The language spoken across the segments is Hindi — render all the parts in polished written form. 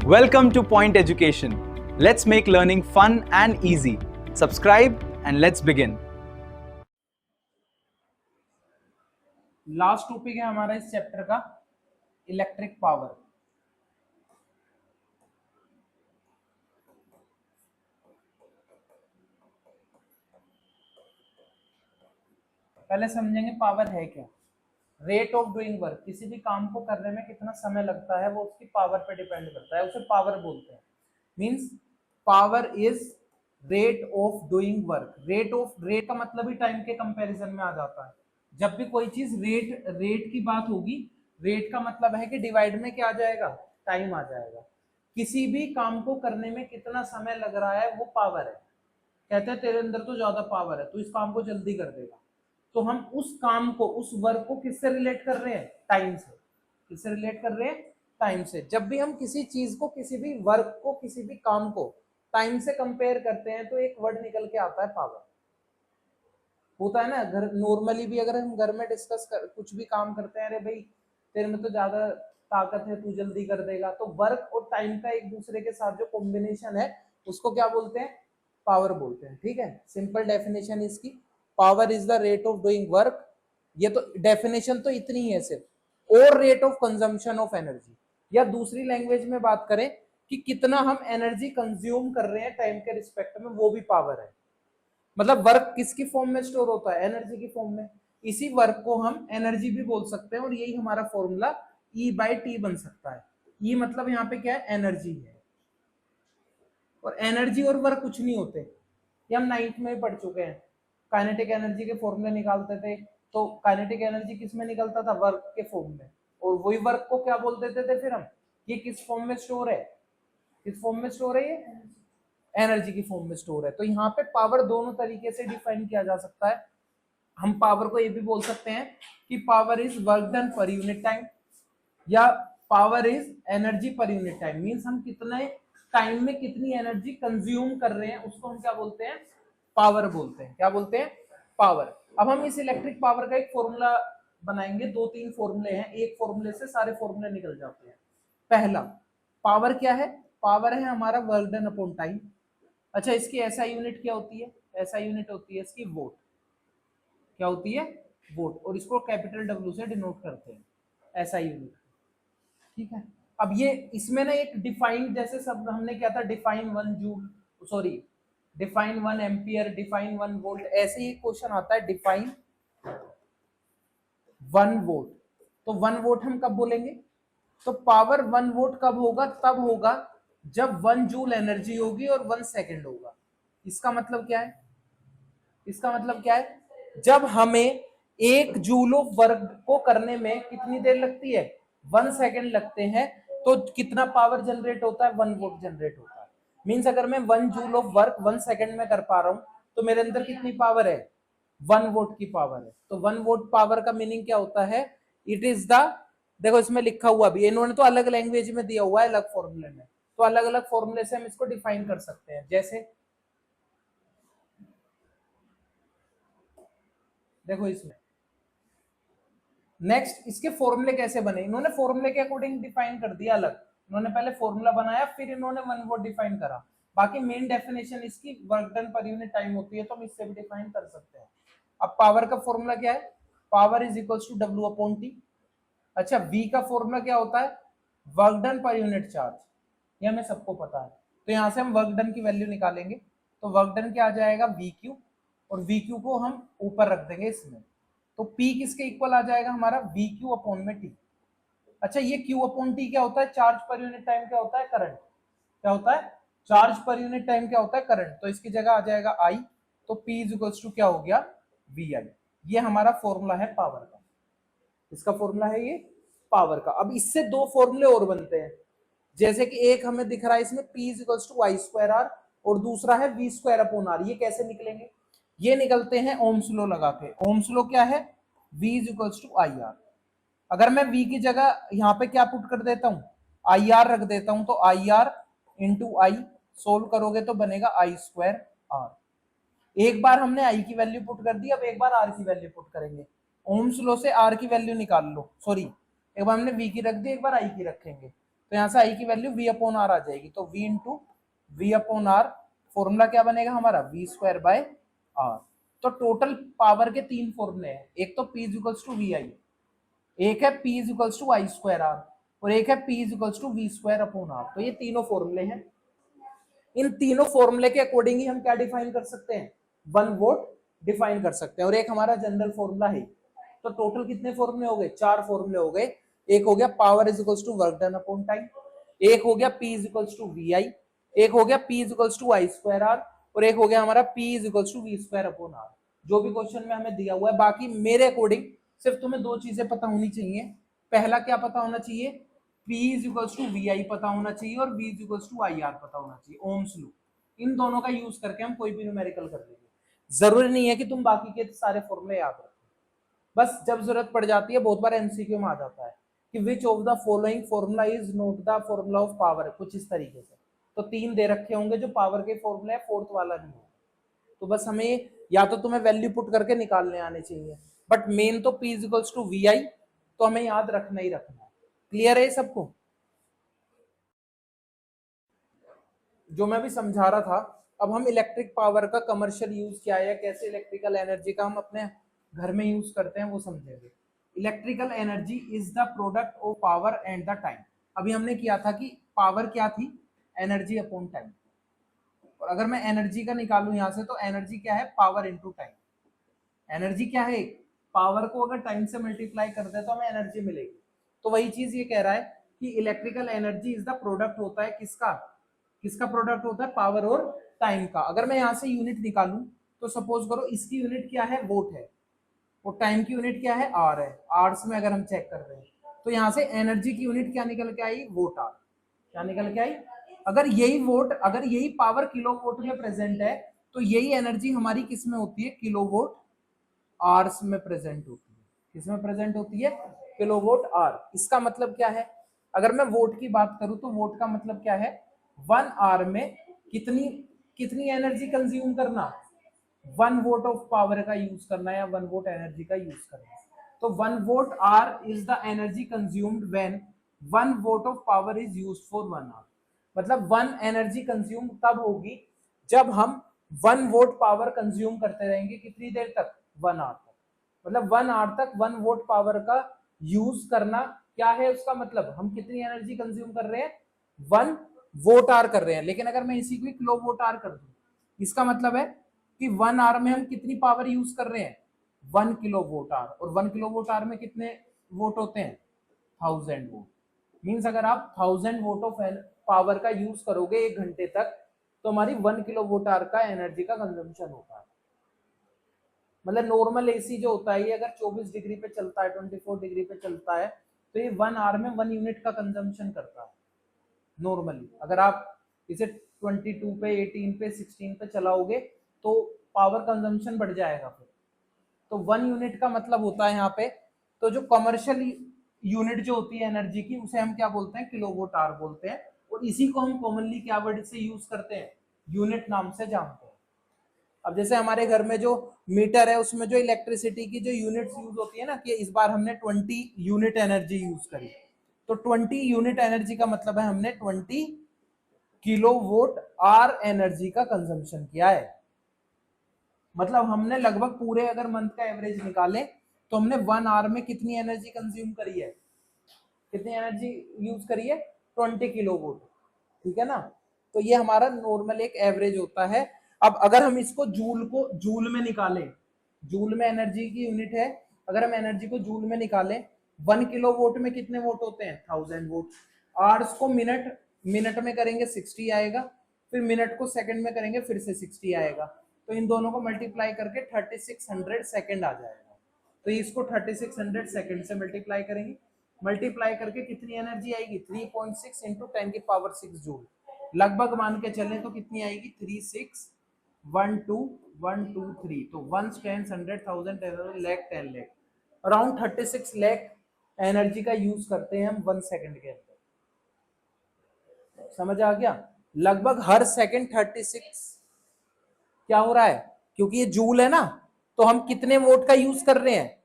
Welcome to Point Education. Let's make learning fun and easy. Subscribe and let's begin. Last topic है हमारा इस चैप्टर का इलेक्ट्रिक पावर। पहले समझेंगे पावर है क्या। रेट ऑफ डूइंग वर्क, किसी भी काम को करने में कितना समय लगता है वो उसकी पावर पे डिपेंड करता है, उसे पावर बोलते हैं। Means power is rate of doing work. Rate का मतलब ही टाइम के कंपैरिजन में आ जाता है। जब भी कोई चीज रेट की बात होगी, रेट का मतलब है कि डिवाइड में क्या आ जाएगा, टाइम आ जाएगा। किसी भी काम को करने में कितना समय लग रहा है वो पावर है। कहते हैं तेरे अंदर तो ज्यादा पावर है, तो इस काम को जल्दी कर देगा। तो हम उस काम को, उस वर्क को किससे रिलेट कर रहे हैं, टाइम से। किससे रिलेट कर रहे हैं, टाइम से। जब भी हम किसी चीज को, किसी भी वर्क को, किसी भी काम को टाइम से कंपेयर करते हैं तो एक वर्ड निकल के आता है पावर। होता है ना, घर नॉर्मली भी अगर हम घर में कुछ भी काम करते हैं, अरे भाई तेरे में तो ज्यादा ताकत है, तू जल्दी कर देगा, तो वर्क और टाइम का एक दूसरे के साथ जो कॉम्बिनेशन है उसको क्या बोलते हैं, पावर बोलते हैं। ठीक है, सिंपल डेफिनेशन इसकी, power is the rate of doing work. ये तो डेफिनेशन तो इतनी ही है सिर्फ, और rate of consumption of energy, या दूसरी लैंग्वेज में बात करें कि कितना हम एनर्जी कंज्यूम कर रहे हैं टाइम के रिस्पेक्ट में, वो भी पावर है। मतलब वर्क किसकी फॉर्म में स्टोर होता है, एनर्जी की फॉर्म में। इसी वर्क को हम एनर्जी भी बोल सकते हैं, और यही हमारा फॉर्मूला E/T बन सकता है। E मतलब यहाँ पे क्या है, एनर्जी है। और एनर्जी और वर्क कुछ नहीं होते, ये हम 9th में पढ़ चुके हैं। काइनेटिक एनर्जी के फॉर्मूले निकालते थे, तो काइनेटिक एनर्जी किस में निकलता था, वर्क के फॉर्म में। और वही वर्क को क्या बोल देते थे फिर हम, ये किस फॉर्म में स्टोर है, किस फॉर्म में स्टोर है, ये एनर्जी की फॉर्म में स्टोर है। तो यहाँ पे पावर दोनों तरीके से डिफाइन किया जा सकता है। हम पावर को ये भी बोल सकते हैं कि power is work done per unit time, या power is energy per unit time. Means हम कितने टाइम में कितनी एनर्जी कंज्यूम कर रहे हैं उसको हम क्या बोलते हैं, पावर बोलते हैं। क्या बोलते हैं, पावर। अब हम इस इलेक्ट्रिक पावर का एक फॉर्मूला बनाएंगे। 2-3 फॉर्मूले हैं, एक फॉर्मूले से सारे फॉर्मूले निकल जाते हैं। पहला, पावर क्या है, पावर है हमारा वर्क डन अपॉन टाइम। अच्छा, इसकी एसआई यूनिट क्या होती है, एसआई यूनिट होती है इसकी वोट। क्या होती है, वोट। और इसको कैपिटल डब्ल्यू से डिनोट करते हैं, एसआई यूनिट। ठीक है, अब ये इसमें ना एक डिफाइन, जैसे सब हमने क्या था, define 1 joule, sorry define 1 ampere, define 1 volt, ऐसे ही क्वेश्चन आता है डिफाइन 1 वोल्ट। तो 1 वोल्ट हम कब बोलेंगे, तो पावर 1 वोल्ट कब होगा, तब होगा जब 1 जूल एनर्जी होगी और 1 सेकेंड होगा। इसका मतलब क्या है, इसका मतलब क्या है, जब हमें 1 जूल ऑफ वर्क को करने में कितनी देर लगती है, 1 सेकेंड लगते हैं, तो कितना पावर जनरेट होता है, 1 वोल्ट जनरेट होता है। मींस अगर मैं 1 जूल ऑफ वर्क 1 सेकेंड में कर पा रहा हूं तो मेरे अंदर कितनी पावर है, 1 वोल्ट की पावर है। तो 1 वोल्ट पावर का मीनिंग क्या होता है, इट इज द, देखो इसमें लिखा हुआ भी, इन्होंने तो अलग लैंग्वेज में दिया हुआ है, अलग फॉर्मूले में, तो अलग अलग फॉर्मूले से हम इसको डिफाइन कर सकते हैं। जैसे देखो इसमें नेक्स्ट, इसके फॉर्मूले कैसे बने, इन्होंने फॉर्मूले के अकॉर्डिंग डिफाइन कर दिया अलग। इन्होंने पहले फॉर्मूला बनाया, फिर इन्होंने 1 वोल्ट डिफाइन करा। बाकी मेन डेफिनेशन इसकी work done per unit time होती है, तो हम इससे भी डिफाइन कर सकते हैं। अब पावर का फॉर्मूला क्या है, power is equals to W upon T. अच्छा, वी का फॉर्मूला क्या होता है, work done per unit charge, ये हमें सबको पता है। तो यहाँ से हम वर्क डन की वैल्यू निकालेंगे, तो वर्क डन क्या आ जाएगा, वी क्यू, और वी क्यू को हम ऊपर रख देंगे इसमें, तो P किसके इक्वल आ जाएगा हमारा, वी क्यू अपॉन में टी। अच्छा, ये Q अपॉन टी क्या होता है, चार्ज पर यूनिट टाइम क्या होता है, करंट। क्या होता है, चार्ज पर यूनिट टाइम क्या होता है, करंट। तो इसकी जगह आ जाएगा I, तो P इज इक्वल्स टू क्या हो गया, VI। ये हमारा फॉर्मूला है पावर का, इसका फॉर्मूला है ये पावर का। अब इससे 2 फॉर्मूले और बनते हैं, जैसे कि एक हमें दिख रहा है इसमें P is equals to I square R, और दूसरा है V स्क्वायर अपॉन आर। ये कैसे निकलेंगे, ये निकलते हैं ओम्स लॉ लगा के। ओम्स लॉ क्या है, V is equals to I R. अगर मैं V की जगह यहाँ पे क्या पुट कर देता हूँ, आई आर रख देता हूँ, तो I R into I, solve करोगे तो बनेगा आई स्क्वायर आर। एक बार हमने आई की वैल्यू पुट कर दी, अब एक बार आर की वैल्यू पुट करेंगे। ओम्स लॉ से आर की वैल्यू निकाल लो, सॉरी एक बार हमने V की रख दी, एक बार आई की रखेंगे, तो यहाँ से आई की वैल्यू v अपॉन आर आ जाएगी, तो v into V upon R, formula क्या बनेगा हमारा v स्क्वायर बाय आर। तो टोटल पावर के 3 फॉर्मूले हैं, एक तो p equals to V I, एक है p equals to I square R, और एक है p equals to V square upon R. तो ये तीनों फॉर्मूले हैं, इन तीनों फॉर्मूले के अकॉर्डिंग ही हम क्या डिफाइन कर सकते हैं, 1 वोट डिफाइन कर सकते हैं, और एक हमारा जनरल फॉर्मूला है। तो टोटल कितने फॉर्मूले हो गए, 4 फॉर्मूले हो गए। एक हो गया power is equals to work done upon time, एक हो गया p is equals to V I, एक हो गया p is equals to I square R, और एक हो गया हमारा p is equals to V square upon R, जो भी क्वेश्चन में हमें दिया हुआ है। बाकी मेरे अकॉर्डिंग सिर्फ तुम्हें 2 चीजें पता होनी चाहिए। पहला क्या पता होना चाहिए, p is equals to V I पता होना चाहिए, और v is equals to I R पता होना चाहिए, ओम्स लॉ। इन दोनों का यूज करके हम कोई भी न्यूमेरिकल कर लेंगे। जरूरी नहीं है कि तुम बाकी के सारे फॉर्मूले याद रखो, बस जब जरूरत पड़ जाती है, बहुत बार एमसीक्यू में आ जाता है कि which of the following formula is not the formula of power, कुछ इस तरीके से। तो 3 दे रखे होंगे जो पावर के फॉर्मूला है, 4th वाला नहीं है। तो बस हमें या तो तुम्हें वैल्यू पुट करके निकालने आने चाहिए, बट मेन तो p is equals to V I, तो हमें याद रखना ही रखना है। क्लियर है सबको? जो मैं भी समझा रहा था, अब हम इलेक्ट्रिक पावर का कमर्शियल यूज क्या है, कैसे इलेक्ट्रिकल एनर्जी का हम अपने घर में यूज करते हैं वो समझेंगे। Electrical energy is the product of power and the time. अभी हमने किया था कि पावर क्या थी, एनर्जी अपॉन टाइम, और अगर मैं एनर्जी का निकालूं यहां से, तो एनर्जी क्या है, पावर इनटू टाइम। एनर्जी क्या है, पावर को अगर टाइम से मल्टीप्लाई कर दे तो हमें एनर्जी मिलेगी। तो वही चीज ये कह रहा है कि electrical energy is the product होता है किसका, किसका प्रोडक्ट होता है, पावर और टाइम का। अगर मैं यहाँ से यूनिट निकालूं, तो सपोज करो इसकी यूनिट क्या है, वोट है, और टाइम की यूनिट क्या है, आर है। आर्स में अगर हम चेक कर रहे हैं, तो यहाँ से एनर्जी की यूनिट क्या निकल के आई, वोट आर। क्या निकल के आई, अगर यही वोट, अगर यही पावर किलो वोट में प्रेजेंट है, तो यही एनर्जी हमारी किस में होती है, किलो वोट आर्स में प्रेजेंट होती है। किसमें प्रेजेंट होती है, किलो वोट आर। इसका मतलब क्या है, अगर मैं वोट की बात करूं, तो वोट का मतलब क्या है, 1 आवर में कितनी कितनी एनर्जी कंज्यूम करना, 1 वोट ऑफ पावर का यूज करना, या 1 वोट एनर्जी का यूज करना। तो 1 watt hour is the energy consumed when 1 watt of power is used for 1 hour. मतलब 1 एनर्जी कंज्यूम तब होगी जब हम 1 वोट पावर कंज्यूम करते रहेंगे, कितनी देर तक, 1 आवर तक। मतलब 1 आवर तक 1 वोट पावर का यूज करना, क्या है उसका मतलब, हम कितनी एनर्जी कंज्यूम कर रहे हैं, 1 वोट आवर कर रहे हैं। लेकिन अगर मैं इसी को किलो वोट आवर कर दूं, इसका मतलब है कि 1 आवर में हम कितनी पावर यूज कर रहे हैं, 1 किलो वोट आवर, और 1 किलो वोट आवर में कितने वोट होते हैं, 1000 वोट। मीन्स अगर आप 1000 वोट ऑफ पावर का यूज करोगे 1 घंटे तक, तो हमारी 1 किलो वोट आवर का एनर्जी का कंजम्पशन होता है। मतलब नॉर्मल एसी जो होता है, ये अगर 24 डिग्री पे चलता है, 24 डिग्री पे चलता है, तो ये 1 आवर में 1 यूनिट का कंजम्पशन करता है नॉर्मली। अगर आप इसे 22 पे, 18 पे, 16 पे चलाओगे, तो पावर कंजम्पशन बढ़ जाएगा फिर। तो 1 यूनिट का मतलब होता है यहाँ पे, तो जो कमर्शियल यूनिट जो होती है एनर्जी की, उसे हम क्या बोलते हैं, किलोवाट आवर बोलते हैं। और इसी को हम कॉमनली क्या वर्ड से यूज करते हैं, यूनिट नाम से जानते हैं। अब जैसे हमारे घर में जो मीटर है, उसमें जो इलेक्ट्रिसिटी की जो यूनिट्स यूज होती है ना, कि इस बार हमने 20 यूनिट एनर्जी यूज करी, तो 20 यूनिट एनर्जी का मतलब है हमने 20 किलोवाट आवर एनर्जी का कंजम्पशन किया है। मतलब हमने लगभग पूरे अगर मंथ का एवरेज निकाले, तो हमने 1 आवर में कितनी एनर्जी कंज्यूम करी है, कितनी एनर्जी यूज करी है, 20 किलोवाट। ठीक है ना। तो ये हमारा नॉर्मल एक एवरेज होता है। अब अगर हम इसको जूल में निकालें, जूल में एनर्जी की यूनिट है, अगर हम एनर्जी को जूल में निकालें, 1 किलोवाट में कितने वोट होते हैं, 1000 वोट। आवर्स को मिनट में करेंगे 60 आएगा, फिर मिनट को सेकंड में करेंगे फिर से 60 आएगा। तो इन दोनों को मल्टीप्लाई करके 3600 सेकंड आ जाएगा। तो इसको 3600 सेकंड से मल्टीप्लाई करेंगे, मल्टीप्लाई करके कितनी एनर्जी आएगी, 3.6 इंटू 10 की पावर 6 जूल। लगभग मान के चलें तो कितनी आएगी, 3612 तो 1 10 100 1000 10 लाख 10 लाख, अराउंड 36 लाख एनर्जी का यूज करते हैं हम 1 सेकंड के अंदर। समझ आ गया, लगभग हर सेकंड 36 क्या हो रहा है, क्योंकि ये जूल है ना, तो हम कितने वोट का यूज कर रहे हैं,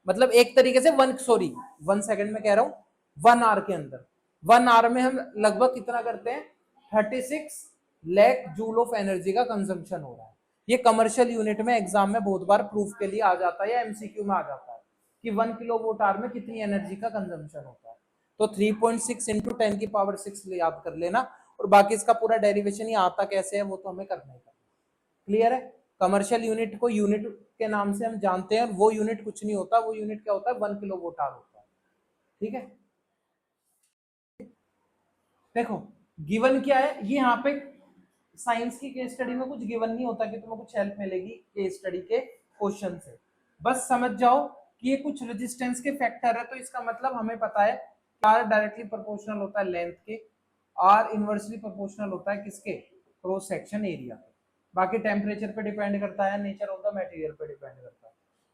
मतलब एक तरीके से 1 सेकंड में कह रहा हूं, 1 आवर के अंदर 1 आवर में हम लगभग कितना करते हैं, 36 लाख जूल ऑफ एनर्जी का कंजम्पशन हो रहा है। ये कमर्शियल यूनिट में एग्जाम में बहुत बार प्रूफ के लिए आ जाता है या एमसीक्यू में आ जाता है कि 1 किलोवाट आवर में कितनी एनर्जी का कंजम्पशन होता है। तो 3.6 इंटू 10 की पावर 6 याद कर लेना, और बाकी इसका पूरा डेरिवेशन ही आता कैसे है वो तो हमें करना ही करना। क्लियर है? कमर्शियल यूनिट को यूनिट के नाम से हम जानते हैं, वो यूनिट कुछ नहीं होता, वो यूनिट क्या होता है, 1 किलोवाट आवर होता है। ठीक है, देखो गिवन क्या है, ये यहाँ पे साइंस की केस स्टडी में कुछ गिवन नहीं होता कि तुम्हें कुछ हेल्प मिलेगी केस स्टडी के क्वेश्चन से। बस समझ जाओ कि ये कुछ रेजिस्टेंस के फैक्टर है, तो इसका मतलब हमें पता है आर डायरेक्टली प्रोपोर्शनल होता है लेंथ के, आर इनवर्सली प्रोपोर्शनल होता है किसके, क्रॉस सेक्शन एरिया के। बाकी टेम्परेचर पे डिपेंड करता है, नेचर ऑफ द मटेरियल पे डिपेंड करता है।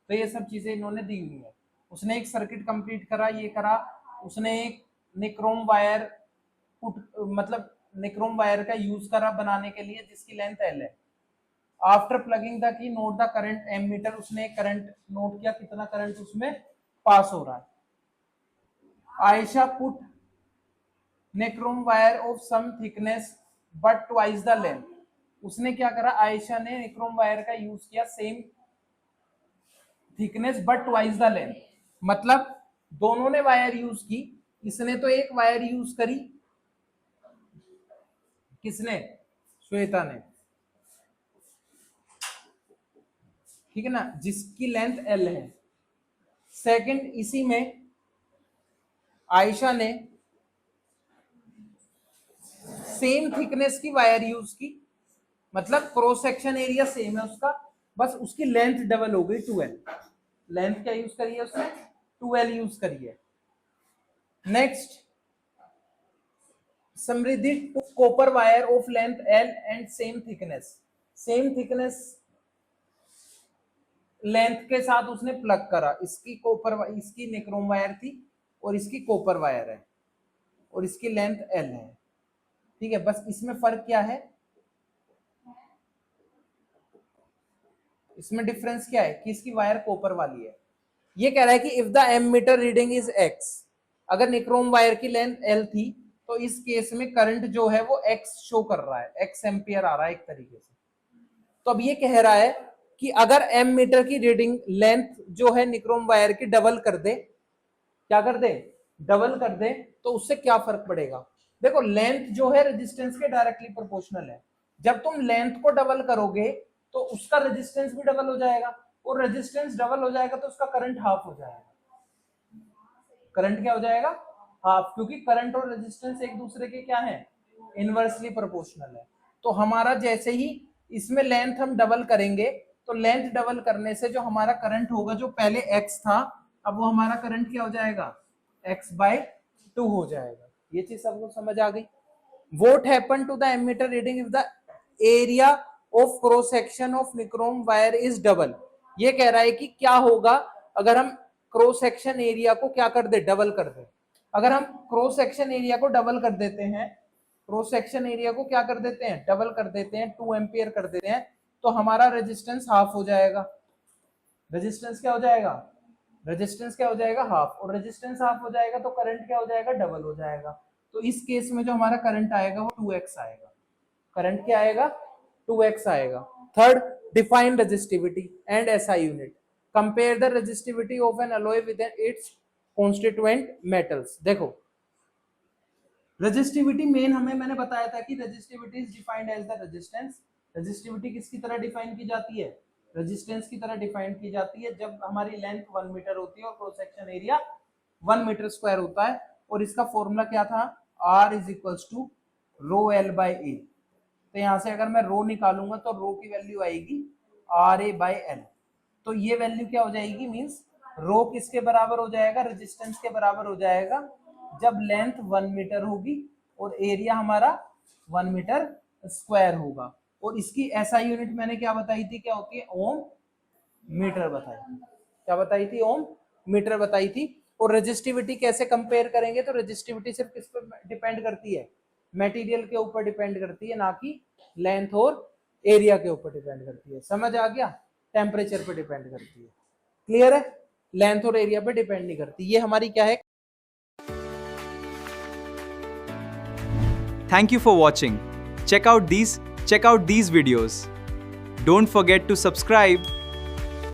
तो ये सब चीजें इन्होंने दी हुई है। उसने एक सर्किट कंप्लीट करा, ये करा, उसने एक निक्रोम वायर मतलब निक्रोम वायर का यूज करा बनाने के लिए जिसकी लेंथ एल है। After plugging the key note the current ammeter, उसने करंट नोट किया, कितना करंट उसमें पास हो रहा है। Ayesha put nichrome wire of same thickness but twice the length, उसने क्या करा, आयशा ने निक्रोम वायर का यूज किया same thickness but twice the length, मतलब दोनों ने वायर यूज की, इसने तो एक वायर यूज करी, किसने, श्वेता ने, ठीक है ना, जिसकी लेंथ एल है। सेकंड इसी में आयशा ने सेम थिकनेस की वायर यूज की, मतलब क्रॉस सेक्शन एरिया सेम है उसका, बस उसकी लेंथ डबल हो गई 2l। लेंथ क्या यूज करी है उसने, 2l यूज करी है। Next Samriddhi copper wire of length l and same thickness, same thickness length के साथ उसने प्लग करा, इसकी कॉपर, इसकी निक्रोम वायर थी और इसकी कॉपर वायर है और इसकी लेंथ l है। ठीक है, बस इसमें फर्क क्या है, इसमें डिफरेंस क्या है कि इसकी वायर कॉपर वाली है। ये कह रहा है कि if the ammeter reading is x, अगर निक्रोम वायर की लेंथ l थी तो इस केस में करंट जो है वो x शो कर रहा है, x एम्पियर आ रहा है एक तरीके से। तो अब ये कह रहा है कि अगर m मीटर की रीडिंग लेंथ जो है निक्रोम वायर की डबल कर दे, क्या कर दे, डबल कर दे, तो उससे क्या फर्क पड़ेगा। देखो लेंथ जो है रेजिस्टेंस के डायरेक्टली प्रोपोर्शनल है, जब तुम लेंथ को डबल करोगे तो उसका रेजिस्टेंस भी डबल हो जाएगा, और रेजिस्टेंस डबल हो जाएगा तो उसका करंट हाफ हो जाएगा। करंट क्या हो जाएगा, हाफ, क्योंकि करंट और रेजिस्टेंस एक दूसरे के क्या है, इनवर्सली प्रोपोर्शनल है। तो हमारा जैसे ही इसमें लेंथ हम डबल करेंगे तो लेंथ डबल करने से जो हमारा करंट होगा, जो पहले x था, अब वो हमारा करंट क्या हो जाएगा, x/2 हो जाएगा। ये चीज सबको समझ आ गई। What happened to the ammeter reading if the area of cross section of nichrome wire is double? ये कह रहा है कि क्या होगा अगर हम क्रॉस सेक्शन एरिया को क्या कर दे, डबल कर दे। अगर हम क्रॉस सेक्शन एरिया को डबल कर देते हैं, क्रॉस सेक्शन एरिया को क्या कर देते हैं, डबल कर देते हैं, 2 एम्पियर कर देते हैं, तो हमारा रेजिस्टेंस हाफ हो जाएगा। रेजिस्टेंस क्या हो जाएगा, रेजिस्टेंस क्या हो जाएगा, हाफ, और रेजिस्टेंस हाफ हो जाएगा तो करंट क्या हो जाएगा, डबल हो जाएगा। तो इस केस में जो हमारा करंट आएगा वो 2x आएगा। करंट क्या आएगा, 2x आएगा। Third, define resistivity and SI unit, compare the resistivity of an alloy with its constituent metals. देखो रेजिस्टिविटी मेन हमें मैंने बताया था कि resistivity is defined as the resistance. Resistivity किसकी तरह डिफाइन की जाती है, रेजिस्टेंस की तरह डिफाइन की जाती है जब हमारी लेंथ 1 मीटर होती है और cross section area 1 metre square होता है। और इसका फॉर्मूला क्या था, R is equals to rho L by A. तो यहां से अगर मैं रो निकालूंगा तो रो की वैल्यू आएगी RA बाई एल। तो ये वैल्यू क्या हो जाएगी, मींस रो किसके बराबर हो जाएगा, रेजिस्टेंस के बराबर हो जाएगा जब लेंथ 1 मीटर होगी और एरिया हमारा 1 मीटर स्क्वायर होगा। और इसकी एसआई यूनिट मैंने क्या बताई थी, क्या होती है, ओम मीटर बताई थी। क्या बताई थी, ओम मीटर बताई थी। और रेजिस्टिविटी कैसे कंपेयर करेंगे, तो रेजिस्टिविटी सिर्फ किस पर डिपेंड करती है, मटेरियल के ऊपर डिपेंड करती है, ना कि लेंथ और एरिया के ऊपर डिपेंड करती है। समझ आ गया, टेम्परेचर पे डिपेंड करती है। क्लियर है, लेंथ और एरिया पे डिपेंड नहीं करती। ये हमारी क्या है, Thank you for watching. Check out these videos. Don't forget to subscribe